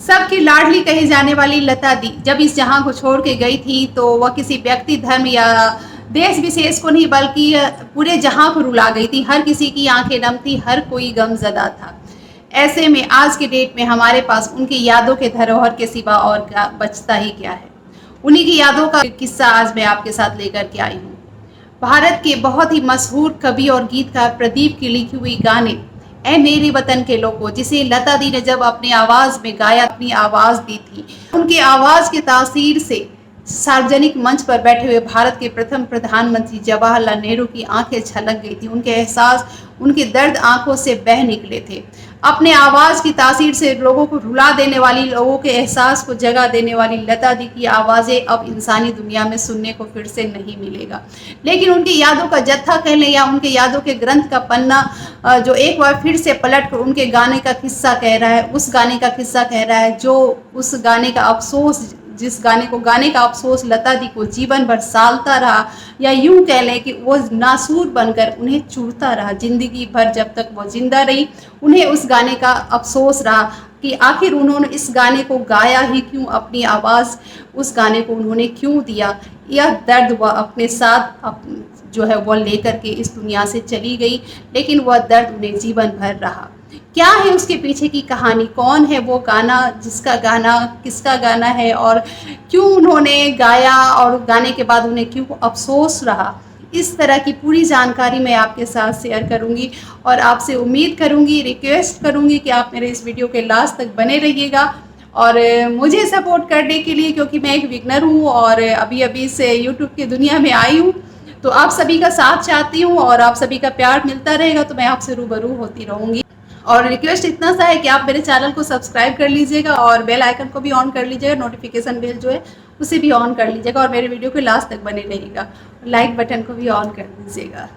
सबकी लाडली कही जाने वाली लता दी जब इस जहां को छोड़ के गई थी तो वह किसी व्यक्ति, धर्म या देश विशेष को नहीं बल्कि पूरे जहां को रुला गई थी। हर किसी की आंखें नम थी, हर कोई गमज़दा था। ऐसे में आज के डेट में हमारे पास उनकी यादों के धरोहर के सिवा और क्या बचता ही क्या है। उन्हीं की यादों का किस्सा आज मैं आपके साथ लेकर के आई हूँ। भारत के बहुत ही मशहूर कवि और गीतकार प्रदीप की लिखी हुई गाने ऐ मेरे वतन के लोगों, जिसे लता दी ने जब अपनी आवाज़ में गाया, अपनी आवाज़ दी थी, उनकी आवाज़ की तासीर से सार्वजनिक मंच पर बैठे हुए भारत के प्रथम प्रधानमंत्री जवाहरलाल नेहरू की आंखें छलक गई थी। उनके एहसास, उनके दर्द आंखों से बह निकले थे। अपने आवाज़ की तासीर से लोगों को रुला देने वाली, लोगों के एहसास को जगा देने वाली लता दी की आवाज़ें अब इंसानी दुनिया में सुनने को फिर से नहीं मिलेगा। लेकिन उनकी यादों का जत्था कह लें या उनके यादों के ग्रंथ का पन्ना जो एक बार फिर से पलट कर उनके गाने का किस्सा कह रहा है, उस गाने का किस्सा कह रहा है जो उस गाने का अफसोस, जिस गाने को गाने का अफसोस लता दी को जीवन भर सालता रहा, या यूं कह लें कि वो नासूर बनकर उन्हें चूरता रहा। जिंदगी भर जब तक वो जिंदा रही उन्हें उस गाने का अफसोस रहा कि आखिर उन्होंने इस गाने को गाया ही क्यों, अपनी आवाज़ उस गाने को उन्होंने क्यों दिया। यह दर्द वह अपने साथ जो है वह लेकर के इस दुनिया से चली गई, लेकिन वह दर्द उन्हें जीवन भर रहा। क्या है उसके पीछे की कहानी, कौन है वो गाना, जिसका गाना किसका गाना है और क्यों उन्होंने गाया और गाने के बाद उन्हें क्यों अफसोस रहा, इस तरह की पूरी जानकारी मैं आपके साथ शेयर करूंगी। और आपसे उम्मीद करूंगी, रिक्वेस्ट करूंगी कि आप मेरे इस वीडियो के लास्ट तक बने रहिएगा और मुझे सपोर्ट करने के लिए, क्योंकि मैं एक बिगनर हूँ और अभी से यूट्यूब की दुनिया में आई हूँ, तो आप सभी का साथ चाहती हूँ और आप सभी का प्यार मिलता रहेगा तो मैं आपसे रूबरू होती रहूँगी। और रिक्वेस्ट इतना सा है कि आप मेरे चैनल को सब्सक्राइब कर लीजिएगा और बेल आइकन को भी ऑन कर लीजिएगा, नोटिफिकेशन बेल जो है उसे भी ऑन कर लीजिएगा और मेरे वीडियो के लास्ट तक बने रहिएगा। लाइक बटन को भी ऑन कर दीजिएगा।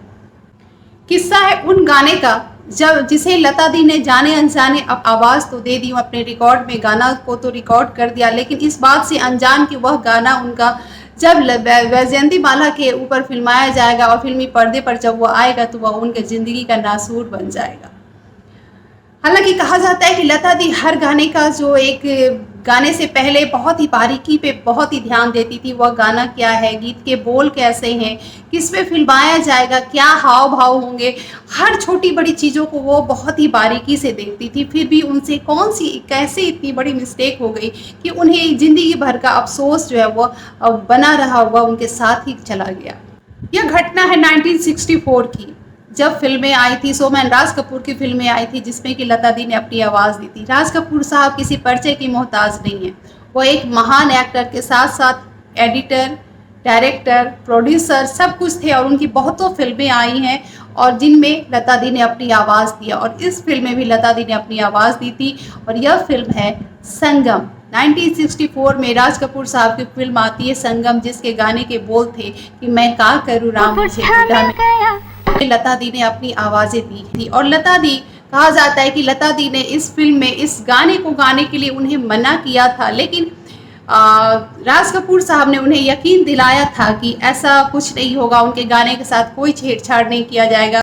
किस्सा है उन गाने का जब जिसे लता दी ने जाने अनजाने अब आवाज़ तो दे दी, अपने रिकॉर्ड में गाना को तो रिकॉर्ड कर दिया, लेकिन इस बात से अनजान कि वह गाना उनका जब वैजयंती माला के ऊपर फिल्माया जाएगा और फिल्मी पर्दे पर जब वह आएगा तो वह उनके ज़िंदगी का नासूर बन जाएगा। हालांकि कहा जाता है कि लता दी हर गाने का जो एक गाने से पहले बहुत ही बारीकी पे बहुत ही ध्यान देती थी। वह गाना क्या है, गीत के बोल कैसे हैं, किस पे फिल्माया जाएगा, क्या हाव भाव होंगे, हर छोटी बड़ी चीज़ों को वो बहुत ही बारीकी से देखती थी। फिर भी उनसे कौन सी कैसे इतनी बड़ी मिस्टेक हो गई कि उन्हें ज़िंदगी भर का अफसोस जो है वो बना रहा हुआ उनके साथ ही चला गया। यह घटना है 1964 की, जब फिल्में आई थी, सोमैन राज कपूर की फिल्में आई थी जिसमें कि लता दी ने अपनी आवाज़ दी थी। राज कपूर साहब किसी परिचय की मोहताज नहीं है, वो एक महान एक्टर के साथ साथ एडिटर, डायरेक्टर, प्रोड्यूसर सब कुछ थे और उनकी बहुतों फिल्में आई हैं और जिनमें लता दी ने अपनी आवाज़ दिया और इस फिल्म में भी लता दी ने अपनी आवाज़ दी थी और यह फिल्म है संगम। 1964 में राज कपूर साहब की फिल्म आती है संगम, जिसके गाने के बोल थे कि मैं का करूँ राम मुझे बुढ़ा में। लता दी ने अपनी आवाज़ें दी थी और लता दी, कहा जाता है कि लता दी ने इस फिल्म में इस गाने को गाने के लिए उन्हें मना किया था, लेकिन राज कपूर साहब ने उन्हें यकीन दिलाया था कि ऐसा कुछ नहीं होगा, उनके गाने के साथ कोई छेड़छाड़ नहीं किया जाएगा।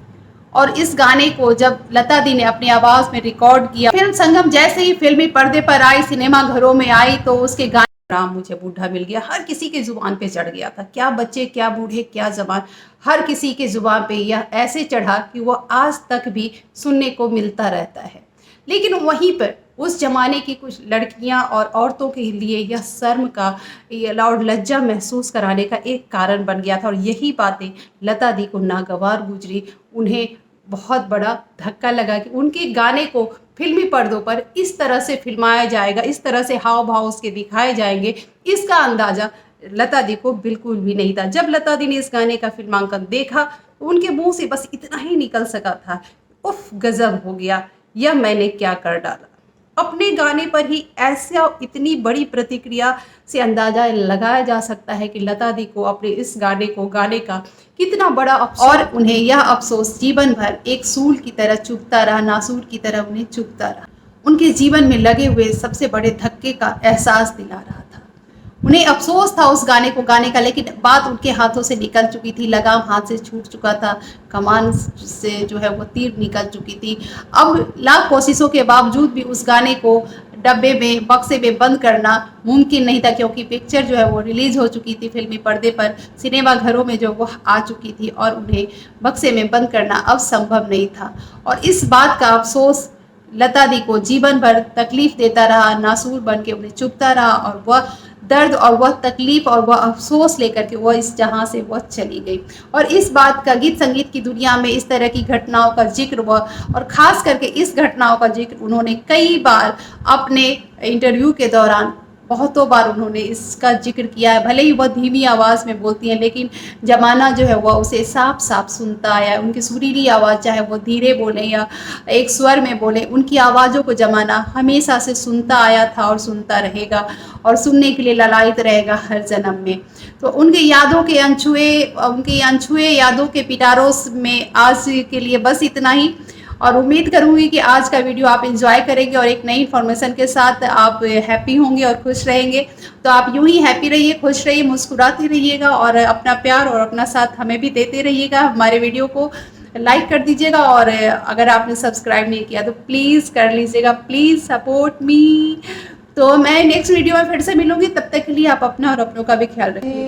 और इस गाने को जब लता दी ने अपनी आवाज़ में रिकॉर्ड किया, फिल्म संगम जैसे ही फिल्मी पर्दे पर आई, सिनेमा घरों में आई, तो उसके गाने राम मुझे बूढ़ा मिल गया हर किसी के जुबान पे चढ़ गया था। क्या बच्चे, क्या बूढ़े, क्या जवान, हर किसी के जुबान पे यह ऐसे चढ़ा कि वो आज तक भी सुनने को मिलता रहता है। लेकिन वहीं पर उस जमाने की कुछ लड़कियां और औरतों के लिए यह शर्म का और लज्जा महसूस कराने का एक कारण बन गया था और यही बातें लता दी को नागवार गुजरी। उन्हें बहुत बड़ा धक्का लगा कि उनके गाने को फिल्मी पर्दों पर इस तरह से फिल्माया जाएगा, इस तरह से हाव भाव उसके दिखाए जाएंगे, इसका अंदाज़ा लता दी को बिल्कुल भी नहीं था। जब लता दी ने इस गाने का फिल्मांकन देखा तो उनके मुंह से बस इतना ही निकल सका था, उफ गजब हो गया, यह मैंने क्या कर डाला। अपने गाने पर ही ऐसा इतनी बड़ी प्रतिक्रिया से अंदाजा लगाया जा सकता है कि लता दी को अपने इस गाने को गाने का कितना बड़ा अफसोस, और उन्हें यह अफसोस जीवन भर एक सूल की तरह चुभता रहा, नासूर की तरह उन्हें चुभता रहा, उनके जीवन में लगे हुए सबसे बड़े धक्के का एहसास दिला रहा था। उन्हें अफसोस था उस गाने को गाने का, लेकिन बात उनके हाथों से निकल चुकी थी, लगाम हाथ से छूट चुका था, कमान से जो है वो तीर निकल चुकी थी। अब लाख कोशिशों के बावजूद भी उस गाने को डब्बे में, बक्से में बंद करना मुमकिन नहीं था, क्योंकि पिक्चर जो है वो रिलीज हो चुकी थी फिल्मी पर्दे पर, सिनेमा घरों में जो वो आ चुकी थी, और उन्हें बक्से में बंद करना अब संभव नहीं था। और इस बात का अफसोस लता दी को जीवन भर तकलीफ देता रहा, नासूर बन के उन्हें चुभता रहा, और वह दर्द और वह तकलीफ और वह अफसोस लेकर के वह इस जहां से वह चली गई। और इस बात का गीत संगीत की दुनिया में इस तरह की घटनाओं का जिक्र वह, और खास करके इस घटनाओं का जिक्र उन्होंने कई बार अपने इंटरव्यू के दौरान, बहुतों बार उन्होंने इसका जिक्र किया है। भले ही वह धीमी आवाज़ में बोलती हैं, लेकिन ज़माना जो है वह उसे साफ साफ सुनता आया। उनकी सुरीली आवाज़, चाहे वो धीरे बोलें या एक स्वर में बोलें, उनकी आवाज़ों को ज़माना हमेशा से सुनता आया था और सुनता रहेगा, और सुनने के लिए ललायत रहेगा हर जन्म में। तो उनकी यादों के अनछुए यादों के पिटारों में आज के लिए बस इतना ही, और उम्मीद करूंगी कि आज का वीडियो आप एंजॉय करेंगे और एक नई इन्फॉर्मेशन के साथ आप हैप्पी होंगे और खुश रहेंगे। तो आप यूं ही हैप्पी रहिए, खुश रहिए, मुस्कुराते रहिएगा, और अपना प्यार और अपना साथ हमें भी देते रहिएगा। हमारे वीडियो को लाइक कर दीजिएगा, और अगर आपने सब्सक्राइब नहीं किया तो प्लीज़ कर लीजिएगा, प्लीज़ सपोर्ट मी। तो मैं नेक्स्ट वीडियो में फिर से मिलूंगी, तब तक के लिए आप अपना और अपनों का भी ख्याल रखिए।